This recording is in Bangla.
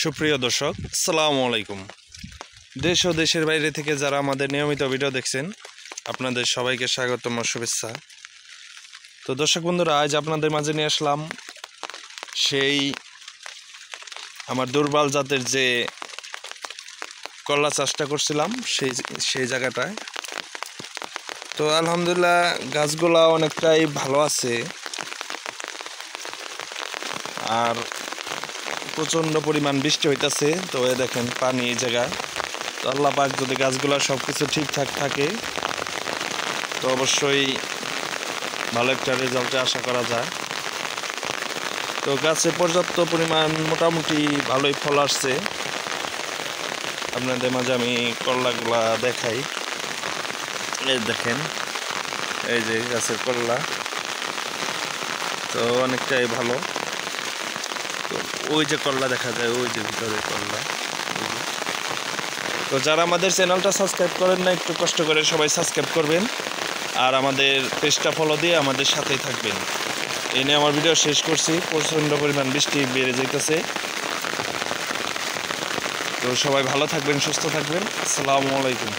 সুপ্রিয় দর্শক, আসসালামু আলাইকুম। দেশ ও দেশের বাইরে থেকে যারা আমাদের নিয়মিত ভিডিও দেখছেন, আপনাদের সবাইকে স্বাগতম ও শুভেচ্ছা। তো দর্শক বন্ধুরা, আজ আপনাদের মাঝে নিয়ে আসলাম সেই আমার দুর্বল জাতের যে করলা চাষটা করছিলাম সেই জায়গাটায়। তো আলহামদুলিল্লাহ গাছগুলা অনেকটাই ভালো আছে, আর প্রচণ্ড পরিমাণ বৃষ্টি হইতেছে। তো এ দেখেন পানি এই জায়গায়। তো আল্লাহ পাক যদি গাছগুলা সব কিছু ঠিকঠাক থাকে তো অবশ্যই ভালো একটা রেজাল্টে আশা করা যায়। তো গাছে পর্যাপ্ত পরিমাণ মোটামুটি ভালোই ফল আসছে। আপনাদের মাঝে আমি করলাগুলা দেখাই। এই দেখেন, এই যে গাছের করলা, তো অনেকটাই ভালো। তো ওই যে করলা দেখা যায়, ওই যে ভিতরে করলা। তো যারা আমাদের চ্যানেলটা সাবস্ক্রাইব করেন না, একটু কষ্ট করে সবাই সাবস্ক্রাইব করবেন, আর আমাদের পেজটা ফলো দিয়ে আমাদের সাথেই থাকবেন। এই নিয়ে আমার ভিডিও শেষ করছি। প্রচণ্ড পরিমাণ বৃষ্টি বেড়ে যাইতেছে। তো সবাই ভালো থাকবেন, সুস্থ থাকবেন। আসসালামু আলাইকুম।